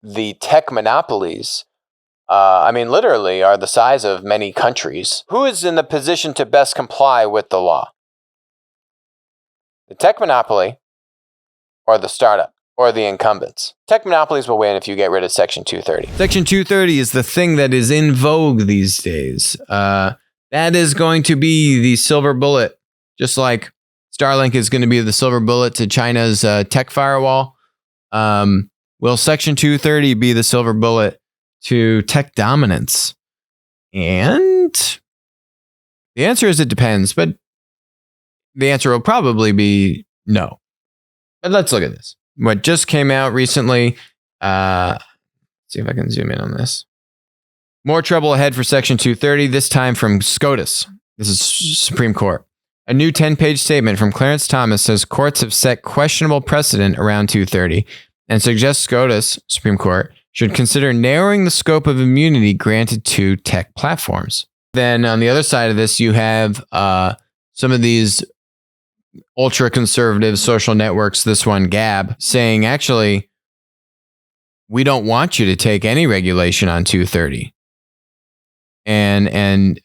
the tech monopolies, literally are the size of many countries. Who is in the position to best comply with the law? The tech monopoly or the startup or the incumbents? Tech monopolies will win if you get rid of Section 230. Section 230 is the thing that is in vogue these days. That is going to be the silver bullet, just like Starlink is going to be the silver bullet to China's tech firewall. Will Section 230 be the silver bullet to tech dominance? And the answer is it depends, but the answer will probably be no. But let's look at this. What just came out recently, let's see if I can zoom in on this. More trouble ahead for Section 230, this time from SCOTUS. This is Supreme Court. A new 10-page statement from Clarence Thomas says courts have set questionable precedent around 230 and suggests SCOTUS, Supreme Court, should consider narrowing the scope of immunity granted to tech platforms. Then on the other side of this, you have some of these ultra-conservative social networks, this one, Gab, saying, actually, we don't want you to take any regulation on 230. And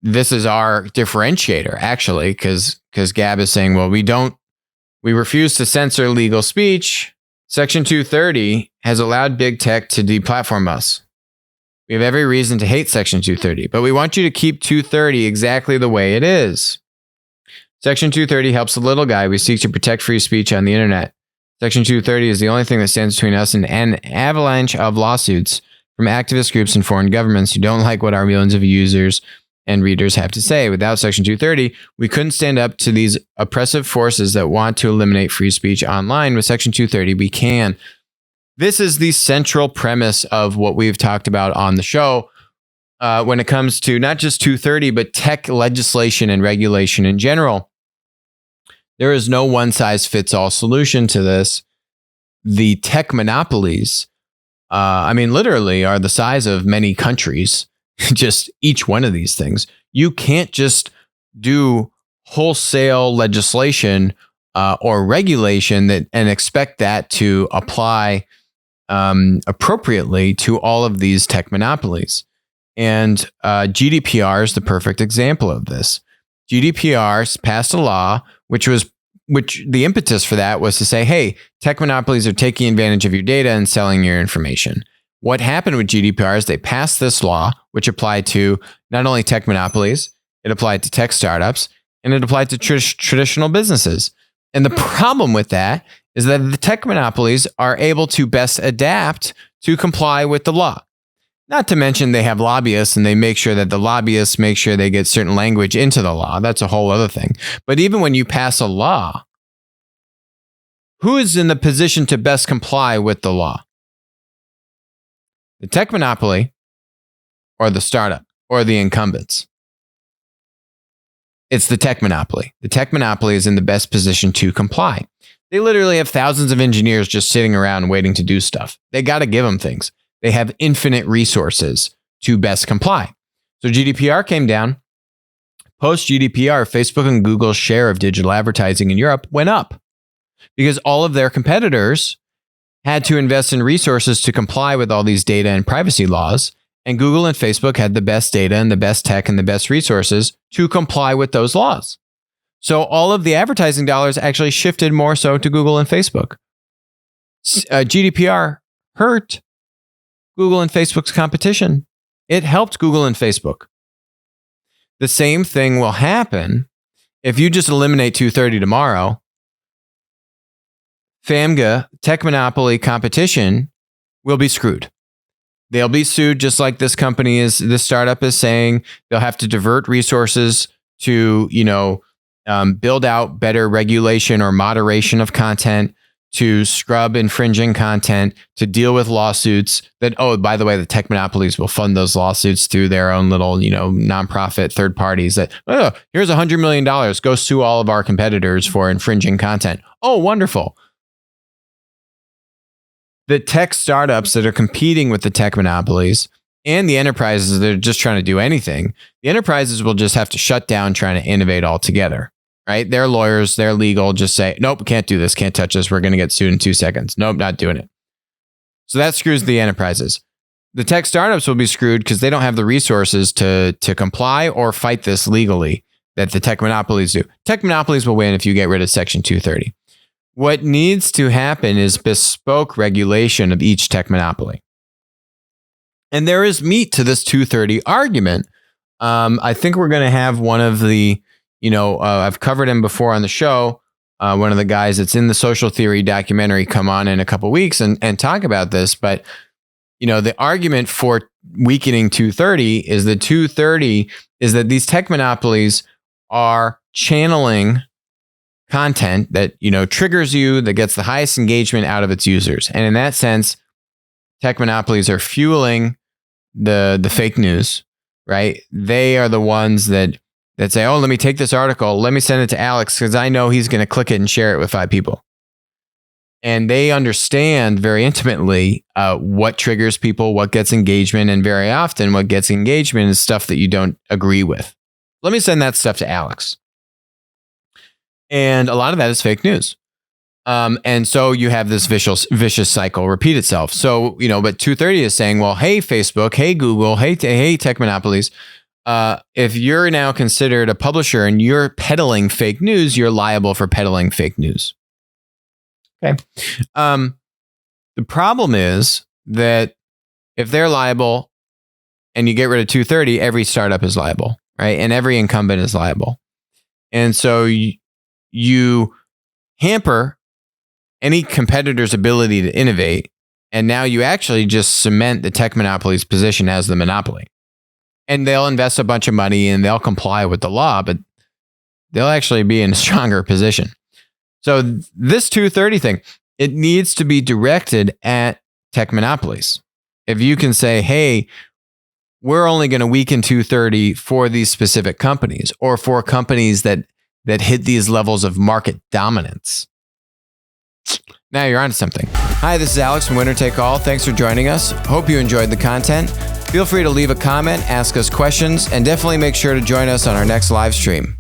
this is our differentiator, actually, because Gab is saying, well, we refuse to censor legal speech. Section 230 has allowed big tech to deplatform us. We have every reason to hate Section 230, but we want you to keep 230 exactly the way it is. Section 230 helps the little guy. We seek to protect free speech on the internet. Section 230 is the only thing that stands between us and an avalanche of lawsuits from activist groups and foreign governments who don't like what our millions of users and readers have to say. Without Section 230, we couldn't stand up to these oppressive forces that want to eliminate free speech online. With Section 230, we can. This is the central premise of what we've talked about on the show when it comes to not just 230, but tech legislation and regulation in general. There is no one-size-fits-all solution to this. The tech monopolies, literally are the size of many countries, just each one of these things. You can't just do wholesale legislation or regulation and expect that to apply appropriately to all of these tech monopolies. And GDPR is the perfect example of this. GDPR passed a law, which the impetus for that was to say, hey, tech monopolies are taking advantage of your data and selling your information. What happened with GDPR is they passed this law, which applied to not only tech monopolies, it applied to tech startups, and it applied to traditional businesses. And the problem with that is that the tech monopolies are able to best adapt to comply with the law. Not to mention they have lobbyists, and they make sure that the lobbyists make sure they get certain language into the law. That's a whole other thing. But even when you pass a law, who is in the position to best comply with the law? The tech monopoly or the startup or the incumbents? It's the tech monopoly. The tech monopoly is in the best position to comply. They literally have thousands of engineers just sitting around waiting to do stuff. They got to give them things. They have infinite resources to best comply. So GDPR came down. Post GDPR, Facebook and Google's share of digital advertising in Europe went up because all of their competitors had to invest in resources to comply with all these data and privacy laws. And Google and Facebook had the best data and the best tech and the best resources to comply with those laws. So all of the advertising dollars actually shifted more so to Google and Facebook. GDPR hurt Google and Facebook's competition. It helped Google and Facebook. The same thing will happen if you just eliminate 230 tomorrow. FAMGA, tech monopoly competition, will be screwed. They'll be sued just like this startup is saying. They'll have to divert resources to, build out better regulation or moderation of content, to scrub infringing content, to deal with lawsuits that, oh, by the way, the tech monopolies will fund those lawsuits through their own little, nonprofit third parties that, oh, here's $100 million. Go sue all of our competitors for infringing content. Oh, wonderful. The tech startups that are competing with the tech monopolies and the enterprises that are just trying to do anything, the enterprises will just have to shut down trying to innovate altogether. right? Their lawyers, their legal just say, nope, can't do this, can't touch this. We're going to get sued in 2 seconds. Nope, not doing it. So that screws the enterprises. The tech startups will be screwed because they don't have the resources to comply or fight this legally that the tech monopolies do. Tech monopolies will win if you get rid of Section 230. What needs to happen is bespoke regulation of each tech monopoly. And there is meat to this 230 argument. I think we're going to have one of the, I've covered him before on the show. One of the guys that's in the social theory documentary come on in a couple weeks and talk about this. But, the argument for weakening 230 is that 230 is that these tech monopolies are channeling content that, triggers you, that gets the highest engagement out of its users. And in that sense, tech monopolies are fueling the fake news, right? They are the ones that say, oh, let me take this article, let me send it to Alex because I know he's going to click it and share it with 5 people. And they understand very intimately what triggers people, what gets engagement, and very often what gets engagement is stuff that you don't agree with. Let me send that stuff to Alex. And a lot of that is fake news. And so you have this vicious cycle repeat itself. So, but 230 is saying, well, hey, Facebook, hey, Google, hey, tech monopolies, if you're now considered a publisher and you're peddling fake news, you're liable for peddling fake news. Okay. The problem is that if they're liable and you get rid of 230, every startup is liable, right? And every incumbent is liable. And so you hamper any competitor's ability to innovate. And now you actually just cement the tech monopoly's position as the monopoly. And they'll invest a bunch of money and they'll comply with the law, but they'll actually be in a stronger position. So this 230 thing, it needs to be directed at tech monopolies. If you can say, hey, we're only going to weaken 230 for these specific companies or for companies that hit these levels of market dominance. Now you're onto something. Hi, this is Alex from Winner Take All. Thanks for joining us. Hope you enjoyed the content. Feel free to leave a comment, ask us questions, and definitely make sure to join us on our next live stream.